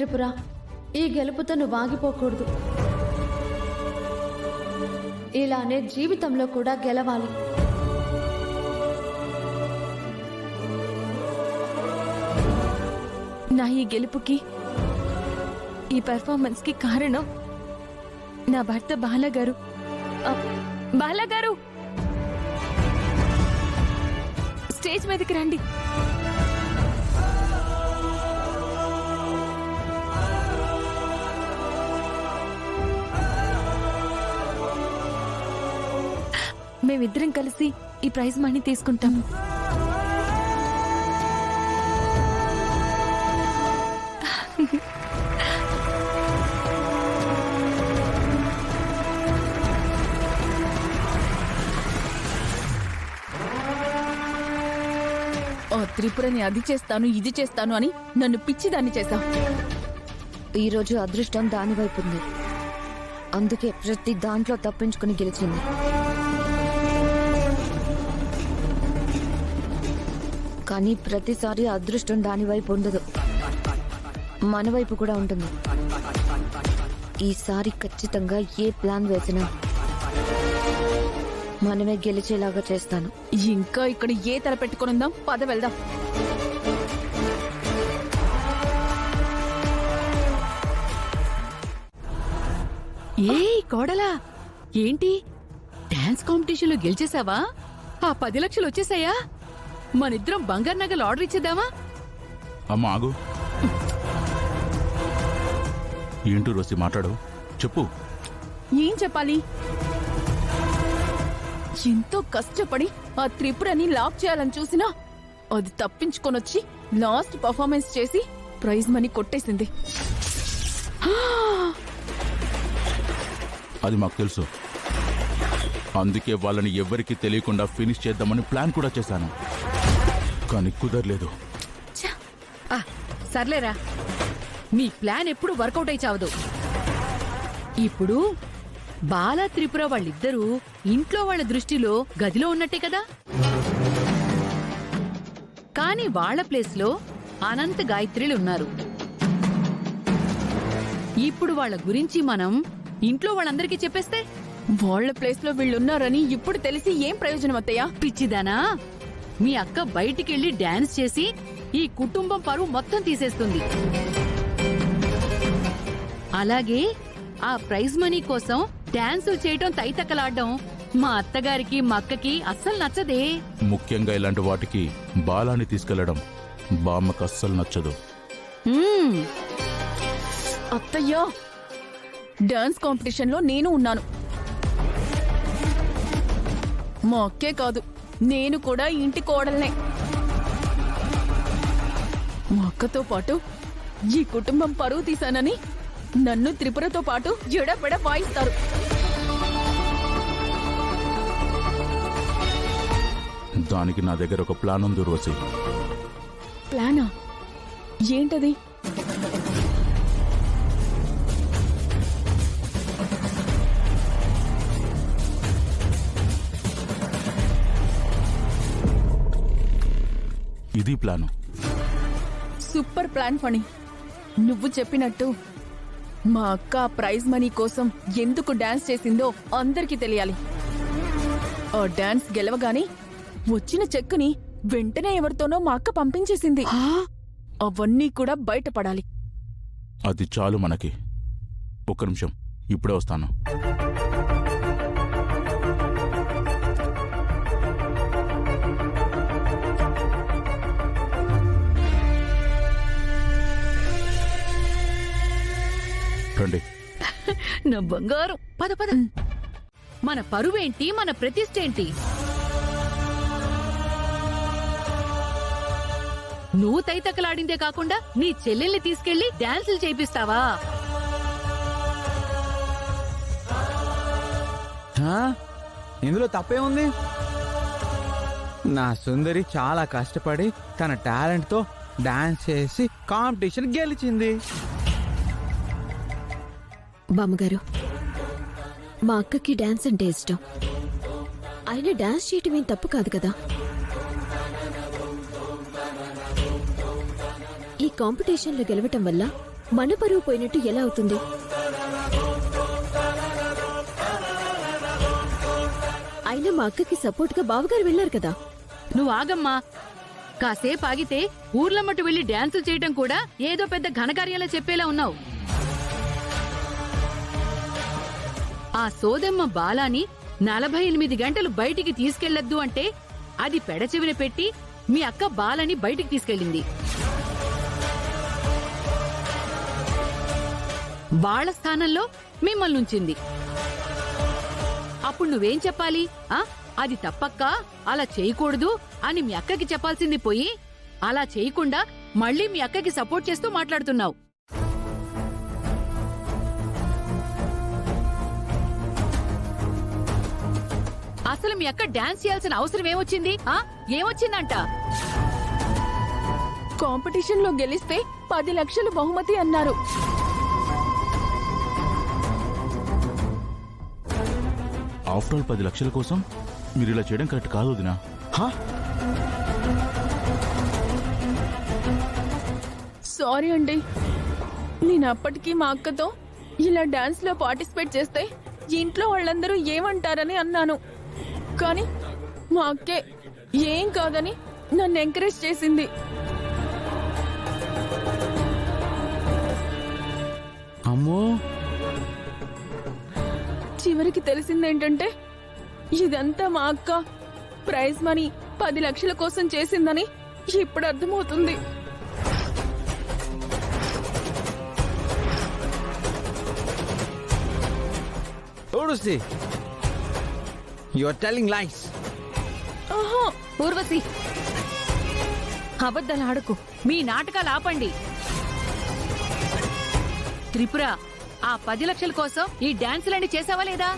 త్రిపుర, ఈ గెలుపుతో నువ్వు ఆగిపోకూడదు. ఇలానే జీవితంలో కూడా గెలవాలి. నా ఈ గెలుపుకి, ఈ పెర్ఫార్మెన్స్ కి కారణం నా భర్త బాలగారు. బాలగారు, స్టేజ్ మీదకి రండి. మేమిద్దరం కలిసి ఈ ప్రైజ్ మనీ తీసుకుంటాం. ఓ త్రిపురని అది చేస్తాను ఇది చేస్తాను అని నన్ను పిచ్చిదాన్ని చేశావు. ఈరోజు అదృష్టం దాని వైపు ఉంది. అందుకే ప్రతి దాంట్లో తప్పించుకుని గెలిచింది. కానీ ప్రతిసారి అదృష్టం దాని వైపు ఉండదు, మన వైపు కూడా ఉంటుంది. ఈసారి ఖచ్చితంగా ఏ ప్లాన్ వేసినా మనమే గెలిచేలాగా చేస్తాను. ఇంకా ఇక్కడ ఏ తల పెట్టుకునిందాం, పద వెళ్దాం. ఏ కోడలా, ఏంటి డాన్స్ కాంపిటీషన్ లో గెలిచేసావా? ఆ 10 లక్షలు వచ్చేసాయా? మనిద్దరం బంగారు నగలు ఆర్డర్ ఇచ్చేద్దామా? అమ్మా ఆగు. ఏంటూ రోసి మాట్లాడు, చెప్పు. ఏం చెప్పాలి? ఎంతో కష్టపడి ఆ త్రిపురని లాక్ చేయాలని చూసినా అది తప్పించుకొనొచ్చి లాస్ట్ పర్ఫార్మెన్స్ చేసి ప్రైజ్ మనీ కొట్టేసింది. అది మాకు తెలుసు. అందుకే వాళ్ళని ఎవ్వరికీ తెలియకుండా ఫినిష్ చేద్దామని ప్లాన్ కూడా చేశాను. కానీ కుదరలేదు. సర్లేరా, మీ ప్లాన్ ఎప్పుడు వర్కౌట్ అయి చావదు. ఇప్పుడు బాల త్రిపుర వాళ్ళిద్దరూ ఇంట్లో వాళ్ళ దృష్టిలో గదిలో ఉన్నట్టే కదా. కానీ వాళ్ళ ప్లేస్లో అనంత గాయత్రిలు ఉన్నారు. ఇప్పుడు వాళ్ళ గురించి మనం ఇంట్లో వాళ్ళందరికీ చెప్పేస్తే వాళ్ళ ప్లేస్ లో వీళ్ళున్నారని ఇప్పుడు తెలిసి ఏం ప్రయోజనం అత్తయ్యా? పిచ్చిదానా, మీ అక్క బయటికెళ్లి డాన్స్ చేసి ఈ కుటుంబం పరువు మొత్తం తీసేస్తుంది. అలాగే ఆ ప్రైజ్ మనీ కోసం డాన్సులు చేయటం, తైతక్కలాడడం మా అత్తగారికి మా అక్కకి అస్సలు నచ్చదే. ముఖ్యంగా ఇలాంటి వాటికి బాలాన్ని తీసుకెళ్లడం బామ్మకు అస్సలు నచ్చదు. అత్తయ్యా, డాన్స్ కాంపిటీషన్ లో నేను ఉన్నాను. మా అక్కే కాదు, నేను కూడా ఇంటి కోడల్నే. మా అక్కతో పాటు ఈ కుటుంబం పరువు తీశానని నన్ను త్రిపురతో పాటు ఎడపెడ వాయిస్తారు. దానికి నా దగ్గర ఒక ప్లాన్ ఉంది రోసి. ప్లానా? ఏంటది? ఇది ప్లాను. Super plan Phani. నువ్వు చెప్పినట్టు మా అక్క ప్రైజ్ మనీ కోసం ఎందుకు డాన్స్ చేసిందో అందరికీ తెలియాలి. ఆ డాన్స్ గెలవగానే వచ్చిన చెక్కుని వెంటనే ఎవరితోనో మా అక్క పంపించేసింది. అవన్నీ కూడా బయటపడాలి. అది చాలు మనకి. ఒక్క నిమిషం, ఇప్పుడే వస్తాను. రండి. నా బంగారం, పద పద. మన పరువేంటి, మన ప్రతిష్ఠ ఏంటి? నువ్వు తైతక్కలాడిందే కాకుండా నీ చెల్లెల్ని తీసుకెళ్లి డాన్సులు చేయిస్తావా? ఇందులో తప్పే ఉంది? నా సుందరి చాలా కష్టపడి తన టాలెంట్ తో డాన్స్ చేసి కాంపిటీషన్ గెలిచింది. బామ్మగారు, మా అక్కకి డాన్స్ అంటే ఇష్టం. అయినా డాన్స్ చేయటం ఏం తప్పు కాదు కదా. ఈ కాంపిటీషన్లో గెలవటం వల్ల మన పరువు పోయినట్టు ఎలా అవుతుంది? అయినా మా అక్కకి సపోర్ట్గా బావగారు వెళ్ళారు కదా. నువ్వు ఆగమ్మా. కాసేపు ఆగితే ఊర్ల మట్టు వెళ్లి డాన్సులు చేయటం కూడా ఏదో పెద్ద ఘనకార్యాలా చెప్పేలా ఉన్నావు. ఆ సోదమ్మ బాలాని 48 గంటలు బయటికి తీసుకెళ్లొద్దు అంటే అది పెడచెవిన పెట్టి మీ అక్క బాలని బయటికి తీసుకెళ్ళింది. వాళ్ళ స్థానంలో మిమ్మల్ని ఉంచింది. అప్పుడు నువ్వేం చెప్పాలి? అది తప్పక్క, అలా చేయకూడదు అని మీ అక్కకి చెప్పాల్సింది పోయి అలా చేయకుండా మళ్ళీ మీ అక్కకి సపోర్ట్ చేస్తూ మాట్లాడుతున్నావు. అసలు మీ అక్క డాన్స్ చేయాల్సిన అవసరం ఏమొచ్చింది? ఏమొచ్చిందంట? కాంపిటీషన్లో గెలిస్తే 10 లక్షలు బహుమతి అన్నారు. ఆఫ్టర్ ఆల్ 10 లక్షల కోసం మీరు ఇలా చేయడం కరెక్ట్ కాదు వదినా. సారీ అండి. నేను అప్పటికీ మా అక్కతో ఇలా డాన్స్ లో పార్టిసిపేట్ చేస్తే ఇంట్లో వాళ్ళందరూ ఏమంటారని అన్నాను. కానీ మా అక్కే ఏం కాదని నన్ను ఎంకరేజ్ చేసింది. అమ్మో, చివరికి తెలిసిందేంటంటే ఇదంతా మా అక్క ప్రైజ్ మనీ 10 లక్షల కోసం చేసిందని ఇప్పుడు అర్థమవుతుంది. Urvashi, you are telling lies. Urvashi, అబద్ధాలు ఆడకు. మీ నాటకాలు ఆపండి. త్రిపుర, ఆ 10 లక్షల కోసం ఈ డాన్సులన్నీ చేసావా లేదా?